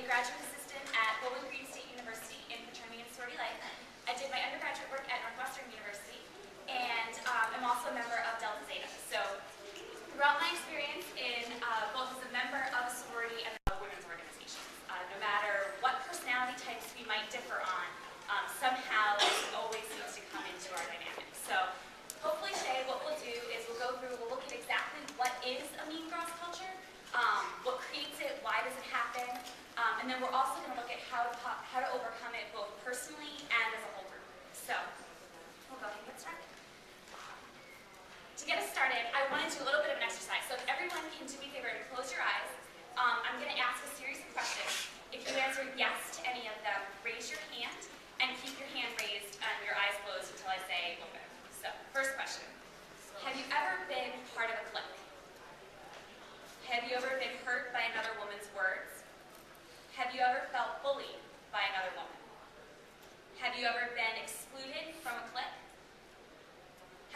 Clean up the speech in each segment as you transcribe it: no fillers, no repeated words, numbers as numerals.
graduate assistant at Bowling Green State University in Fraternity and Sorority Life. I did my undergraduate work at Northwestern University, and I'm also a member of Delta Zeta. So throughout my experience in both as a member of a sorority and women's organizations, no matter what personality types we might differ on, somehow it always seems to come into our dynamics. So hopefully today what we'll do is we'll look at exactly what is a Mean Girls culture, what creates it, why does it happen, and then we're also going to look at how to overcome it both personally and as a whole group. So we'll go ahead and get started. To get us started, I want to do a little bit of an exercise. So if everyone can do me a favor and close your eyes, I'm going to ask a series of questions. If you answer yes to any of them, raise your hand and keep your hand raised and your eyes closed until I say open. So, first question. Have you ever been part of a clique? Have you ever been hurt by another woman's words? Have you ever felt bullied by another woman? Have you ever been excluded from a clique?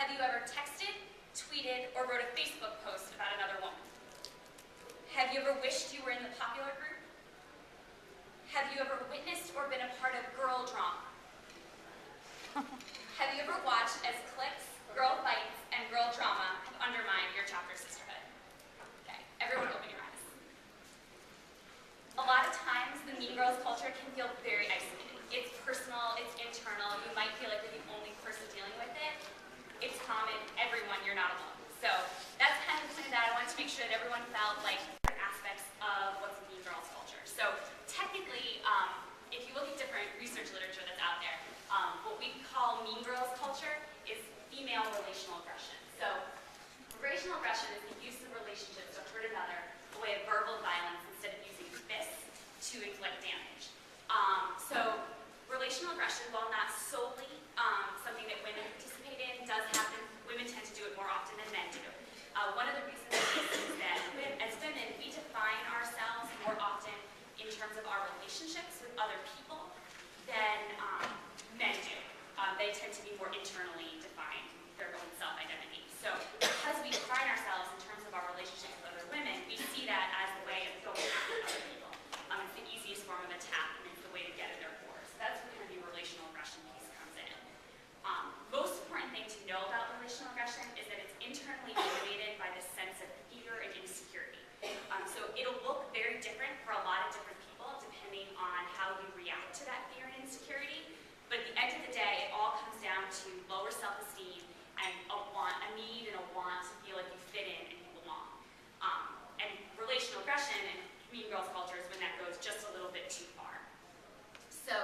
Have you ever texted, tweeted, or wrote a Facebook post about another woman? Have you ever wished you were in the popular group? Have you ever witnessed or been a part of girl drama? Have you ever watched as cliques, girl fights, and girl drama have undermined your chapter sisterhood? Okay, everyone open your eyes. A lot of times, the Mean Girls culture can feel very isolating. It's personal, it's internal, you might feel like you're the only person dealing with it. It's common, everyone, you're not alone. So that's kind of something that I wanted to make sure that everyone felt like different aspects of what's a Mean Girls culture. So technically, if you look at different research literature that's out there, what we call Mean Girls culture is female relational aggression. So relational aggression is the use of relationships to hurt another, a way of verbal violence instead of using fists to inflict damage. So relational aggression, while not solely something that women participate in, does happen. Women tend to do it more often than men do. One of the reasons is that as women, we define ourselves more often in terms of our relationships with other people than men do. They tend to be more internally defined, their own self-identity. So because we define ourselves in terms of our relationships with other women, we see that as the way of going after other people. It's the easiest form of attack, and it's the way to get at their core. So that's where the relational aggression piece comes in. Most important thing to know about relational aggression is that it's internally motivated by this sense of fear and insecurity. So it'll look very different for a lot of different people depending on how you react to that fear and insecurity. But at the end of the day, it all comes down to lower self-esteem and a need and a want to feel like you fit in and you belong. And relational aggression and Mean Girls culture is when that goes just a little bit too far. So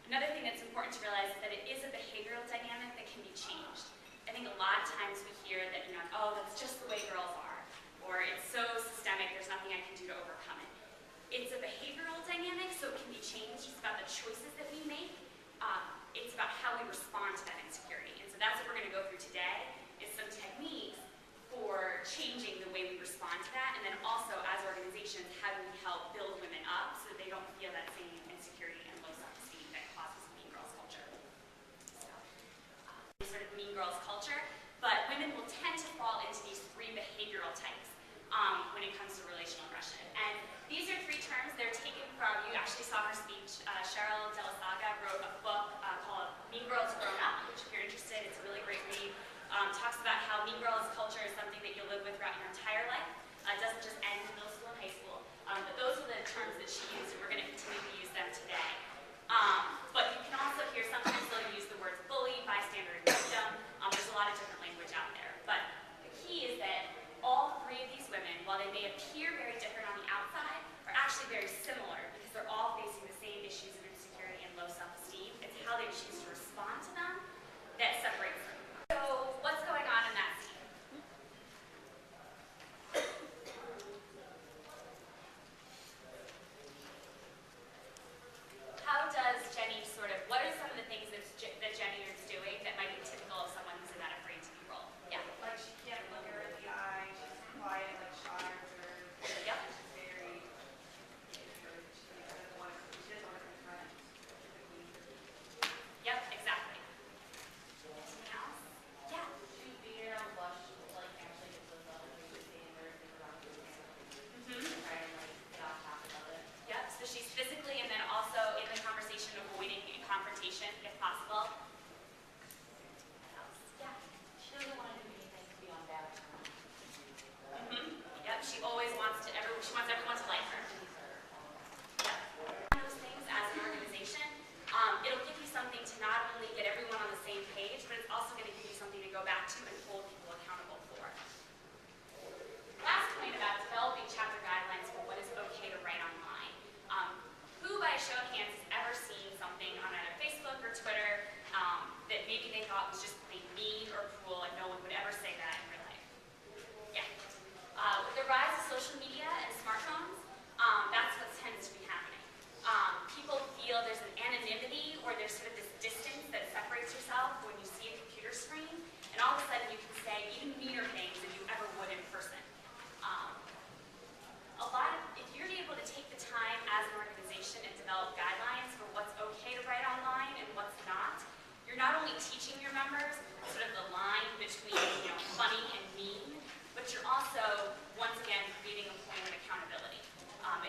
another thing that's important to realize is that it is a behavioral dynamic that can be changed. I think a lot of times we hear that, oh, that's just the way girls are, or it's so systemic, there's nothing I can do to overcome it. It's a behavioral dynamic, so it can be changed. It's about the choices that we make. It's about how we respond to that insecurity. And so that's what we're going to go through today, is some techniques for changing the way we respond to that, and then also, as organizations, how do we help build women up so that they don't feel that same insecurity and low self-esteem that causes Mean Girls culture. So, sort of Mean Girls culture, but women will tend to fall into these three behavioral types when it comes to relational aggression. And these are three terms. They're taken from, you actually saw her speech, Cheryl De La Saga wrote a book called Mean Girls Grown Up, which if you're interested, it's a really great read. Talks about how Mean Girls culture is something that you'll live with throughout your entire life. It doesn't just end in middle school and high school. But those are the terms that she used, and we're going to continue to use them today. But you can also hear sometimes they'll use the words bully, bystander, and victim. There's a lot of different language out there. But the key is that all three of these women, while they may appear very different on the outside, are actually very similar because they're all facing the same issues of insecurity and low self-esteem. It's how they choose to respond to them that separates them. So what's going on in that scene?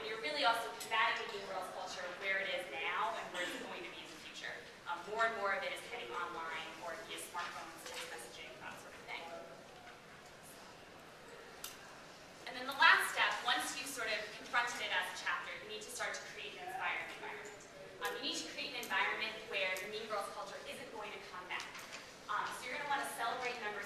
and you're really also combating the Mean Girls culture where it is now and where it's going to be in the future. More and more of it is heading online or via smartphones, text messaging, that sort of thing. And then the last step, once you've sort of confronted it as a chapter, you need to start to create an inspiring environment. You need to create an environment where the Mean Girls culture isn't going to come back. So you're going to want to celebrate members